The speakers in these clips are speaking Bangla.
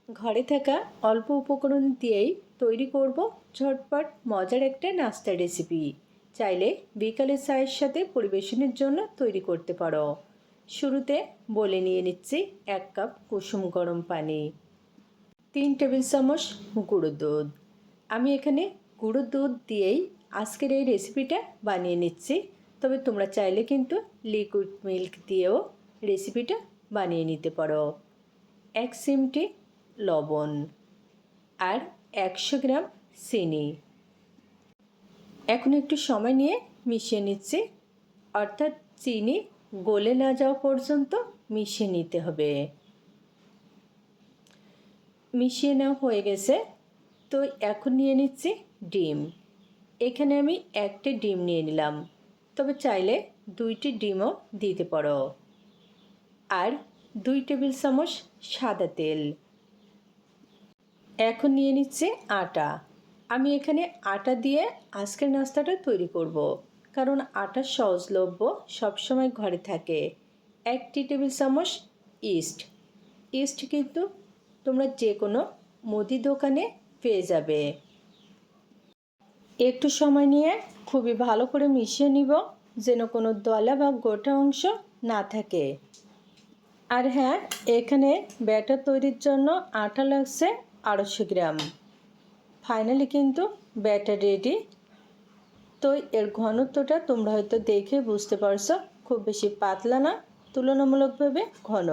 ঘরে থাকা অল্প উপকরণ দিয়েই তৈরি করব ঝটপট মজার একটা নাস্তার রেসিপি। চাইলে বিকালের চায়ের সাথে পরিবেশনের জন্য তৈরি করতে পারো। শুরুতে বলে নিয়ে নিচ্ছি 1 কাপ কুসুম গরম পানি, 3 টেবিল চামচ গুঁড়ো দুধ। আমি এখানে গুঁড়ো দুধ দিয়েই আজকের এই রেসিপিটা বানিয়ে নিচ্ছি, তবে তোমরা চাইলে কিন্তু লিকুইড মিল্ক দিয়েও রেসিপিটা বানিয়ে নিতে পারো। 1 চিমটি লবণ আর 100 গ্রাম চিনি। এখন একটু সময় নিয়ে মিশিয়ে নিচ্ছি, অর্থাৎ চিনি গলে না যাওয়া পর্যন্ত মিশিয়ে নিতে হবে। মিশিয়ে নেওয়া হয়ে গেছে, তো এখন নিয়ে নিচ্ছি ডিম। এখানে আমি 1টি ডিম নিয়ে নিলাম, তবে চাইলে 2টি ডিমও দিতে পারো। আর 2 টেবিল চামচ সাদা তেল। এখন নিয়ে নিচ্ছি আটা। আমি এখানে আটা দিয়ে আজকের নাস্তাটা তৈরি করব, কারণ আটা সহজলভ্য, সবসময় ঘরে থাকে। 1 টেবিল চামচ ইস্ট। ইস্ট কিন্তু তোমরা যে কোনো মুদি দোকানে পেয়ে যাবে। একটু সময় নিয়ে খুবই ভালো করে মিশিয়ে নিব, যেন কোনো দলা বা গোটা অংশ না থাকে। আর হ্যাঁ, এখানে ব্যাটার তৈরির জন্য আটা লাগছে 250 গ্রাম। ফাইনালি কিন্তু ব্যাটার রেডি। তো এর ঘনত্বটা তোমরা হয়তো দেখে বুঝতে পারছো, খুব বেশি পাতলা না, তুলনামূলকভাবে ঘন।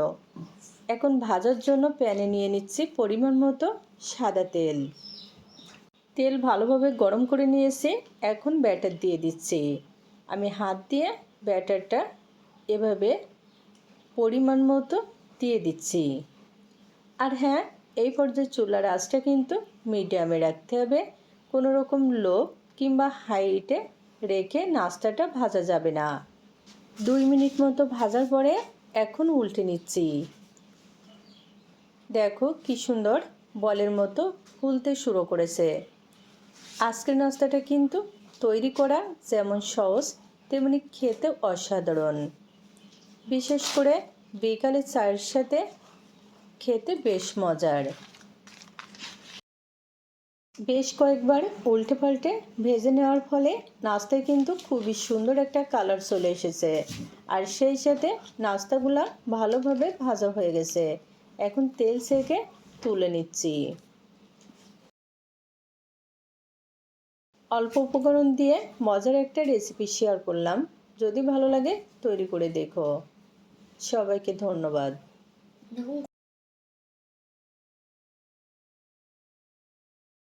এখন ভাজার জন্য প্যানে নিয়ে নিচ্ছি পরিমাণ মতো সাদা তেল। তেল ভালোভাবে গরম করে নিয়েছি, এখন ব্যাটার দিয়ে দিচ্ছি। আমি হাত দিয়ে ব্যাটারটা এভাবে পরিমাণ মতো দিয়ে দিচ্ছি। আর হ্যাঁ, এই পর্যায়ে চুলার আঁচটা কিন্তু মিডিয়ামে রাখতে হবে। কোনো রকম লো কিংবা হাইটে রেখে নাস্তাটা ভাজা যাবে না। 2 মিনিট মতো ভাজার পরে এখন উল্টে নিচ্ছি। দেখো কি সুন্দর বলের মতো ফুলতে শুরু করেছে। আজকের নাস্তাটা কিন্তু তৈরি করা যেমন সহজ, তেমনি খেতে অসাধারণ। বিশেষ করে বিকালে চায়ের সাথে খেতে বেশ মজার। বেশ কয়েকবার উল্টে পাল্টে ভেজে নেওয়ার ফলে নাস্তায় কিন্তু খুবই সুন্দর একটা কালার চলে এসেছে, আর সেই সাথে নাস্তাগুলো ভালোভাবে ভাজা হয়ে গেছে। এখন তেল ছেঁকে তুলে নিচ্ছি। অল্প উপকরণ দিয়ে মজার একটা রেসিপি শেয়ার করলাম। যদি ভালো লাগে তৈরি করে দেখো। সবাইকে ধন্যবাদ।